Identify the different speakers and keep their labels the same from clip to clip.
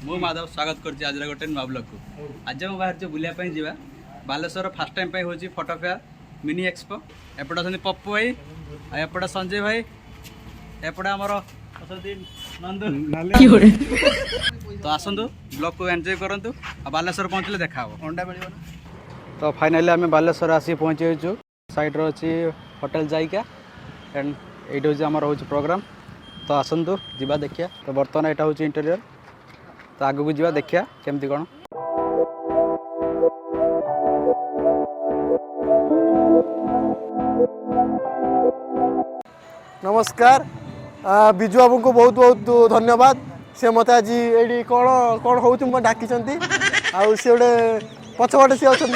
Speaker 1: मु माधव स्वागत करछि आज गोटे नुआ ब्लॉग को। आज हम बाहर बुलिया पई जीवा बालेश्वर फास्ट टाइम पे होछि फोटो फेयर मिनी एक्सपो। एपटा छथि पप्पू भाई आ एपटा संजय भाई एपटा हमर असति नंदू तो आसंतु ब्लॉग को एंजॉय करंतु आ बालेश्वर पहुंचले देखा हो अंडा मिलिबो ना। तो फाइनली आम बालेश्वर आसी पहुँची साइड रो अछि होटल जाइका एंड एइट होछि हमर होछि प्रोग्राम। तो आसंतु जीवा देखिया। तो बर्तमान एटा होछि इंटीरियर। तो आगु को जीवा देखिया केमती कोन।
Speaker 2: नमस्कार बिजु बाबू को बहुत बहुत धन्यवाद। से मत आज ये कौन कौन हो डाकी आउ सी गोटे पछपटे सी अच्छा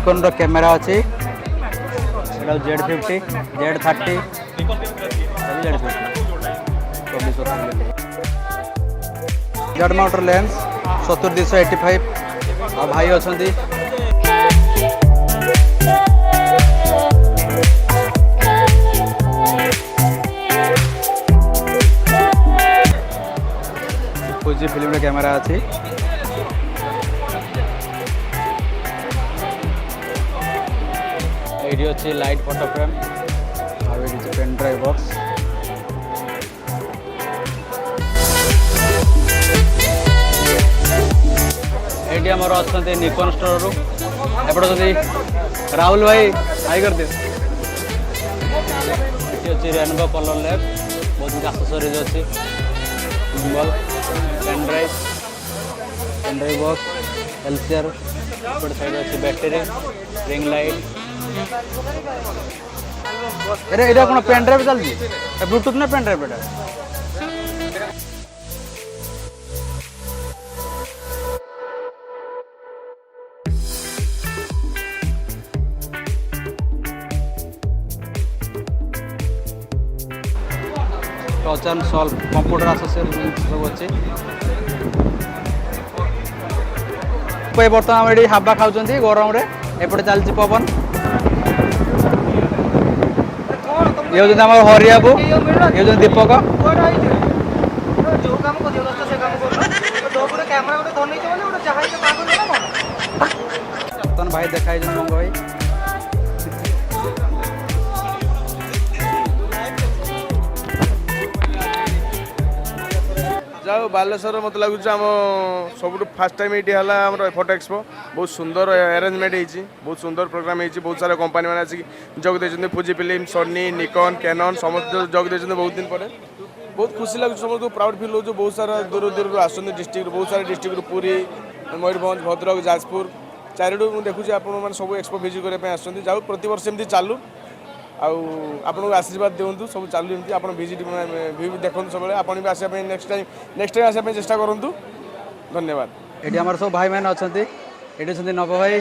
Speaker 1: निकॉन कैमेरा अच्छी Z50 Z30 Z माउंटर लेंस 70285 आ भाई अच्छा फुजी फिल्म कैमेरा अच्छी। ये अच्छी लाइट फोटो फ्रेम और ये पेन ड्राइव बॉक्स। ये आमर अच्छा निकॉन स्टोर रू एपटे राहुल भाई हाई कर दे। अच्छी रेनबो कलर लैब बहुत एक्सेसरीज अच्छी symbol pen drive box LCR side अच्छी बैटेरी रिंग लाइट। अरे ये कौन पेन ड्राइव चलती ब्लूटूथ ना पेन ड्राइव एटा touch and solve computer associate सब अच्छे। बर्तमान ये हाबा खाऊँ गरम रे एपटे चलती पवन ये हरिया को ये दीपक भाई देखा मंग भाई
Speaker 3: जाओ बालेश्वर मत लगुच आम सब फास्ट टाइम ये है फोटो एक्सपो। बहुत सुंदर अरेंजमेंट होती बहुत सुंदर प्रोग्राम होती बहुत सारा कंपनी मैंने आसिक जोग दे Fujifilm Sony Nikon Canon समस्त जोग दे बहुत दिन पर बहुत खुशी लगे समस्त प्राउड फिल हो। बहुत सारा दूर दूर आस डिस्ट्रिक्ट बहुत सारा डिस्ट्रिक्ट पुरी मयूरभंज भद्रक जाजपुर चारिडू मुझे देखुची आप सब एक्सपो भिजिट करने आसुँच जाऊ प्रत वर्ष एमती चालू आपको आशीर्वाद दिंतु सब चालू एमती आप भिजिट देखो सब आप नेक्स्ट टाइम आसा चेष्टा करूँ। धन्यवाद।
Speaker 1: ये आम सब भाई मैंने अच्छा ये नव भाई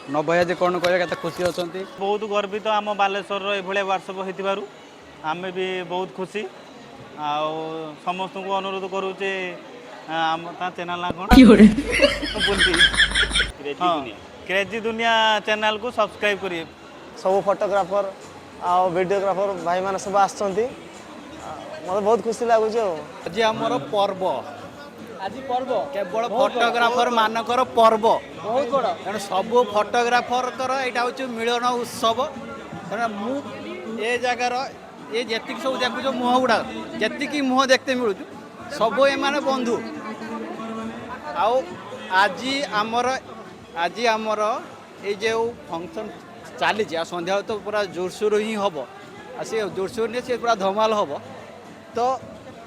Speaker 1: नव भाई आज कौन कह खुशी अच्छा
Speaker 4: बहुत गर्वित आम बालेश्वर ये वर्कशॉप हो आम भी बहुत खुशी समस्त को अनुरोध करुचे चैनल ना कौन क्रेजी दुनिया चैनल को सब्सक्राइब करिए।
Speaker 2: सब फोटोग्राफर आ वीडियोग्राफर भाई मैंने सब आसुँच मत बहुत खुशी लगुच।
Speaker 1: आज आमर पर्व आज पर्व केवल फोटोग्राफर मानकर पर्व बहुत बड़ तेणु सब फोटोग्राफर यहाँ हूँ मिलन उत्सव। तेणु मु ए जगार ये जी सब देखुच मुह गुड़ा जी मुह देखते मिलूँ सब एम बंधु आज आमर ये जो फंक्शन चली सन्ध्या तो पूरा जोरसोर ही हम सी जोरसोर नहीं सी पूरा धमाल हम। तो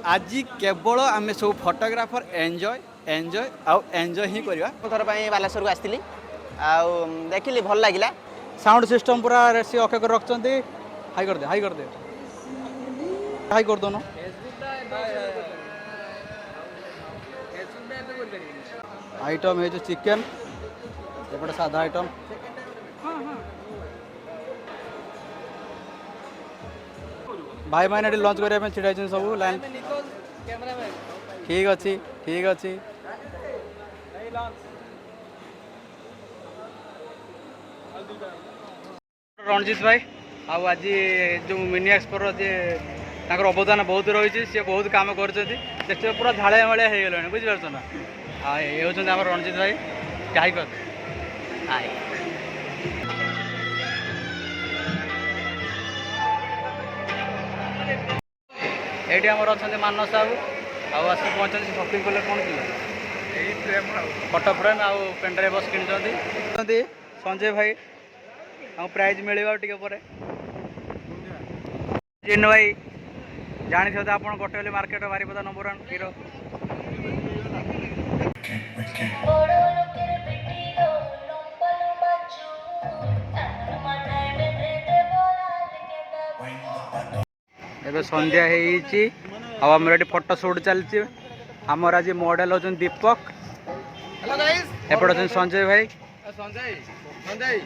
Speaker 1: आज केवल आम सब फोटोग्राफर एंजॉय एंजॉय एंजॉय ही करवा।
Speaker 5: थर बालेश्वर को आसती देखिली भल लगे
Speaker 1: साउंड सिस्टम पूरा रेसी अखे कर रखते हाई कर दे हाई कर दे हाई कर दो आइटम है जो चिकेन एपटे साधा आइटम भाई मैंने लंच करने छिड़ा सब लाइन ठीक अच्छी ठीक अच्छी रणजित भाई आज जो मिनी एक्सपोर जे अवदान बहुत रही सी बहुत कम कर देखते पूरा झाड़िया भाया हो गला बुझीपार ना ये होती आम रणजित भाई गाई कर ये अच्छा मानस साहू आस पहुँचे सपिंग कले कौन थी फटो फ्रेम आउ पेनड्राइव बस कि संजय भाई हम प्राइज मिलवा टे जिन भाई जानी थे आप गटेली मार्केट बारिपदा नंबर 1 हीरो एबे संध्या होमर फोटो शूट चलती आमर आज मॉडल होचन दीपक एपट होचन संजय भाई संजय संजय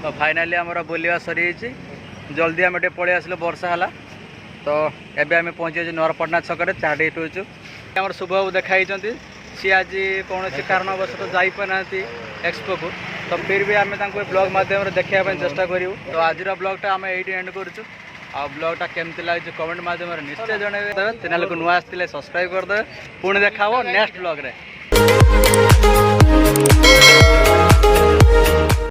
Speaker 1: तो फाइनाली आमर बुलवा सरी जल्दी आम पलि आसल वर्षा है तो एबे आम पहुँचे नरपटना छक चाटे पीचु आम शुभबाबू देखाई सी आज कौन कारणवश जापाना एक्सपो को तो फिर भी आम ब्लॉग मध्यम देखा चेष्टा करूँ तो आज ब्लॉगटा आम ये एंड करूँ आ ब्लॉगटा केमती लगे कमेंट मध्यम निश्चय जनइबे चैनल को नुआ आसते सब्सक्राइब करदे पुणी देखा नेक्स्ट ब्लॉग रे।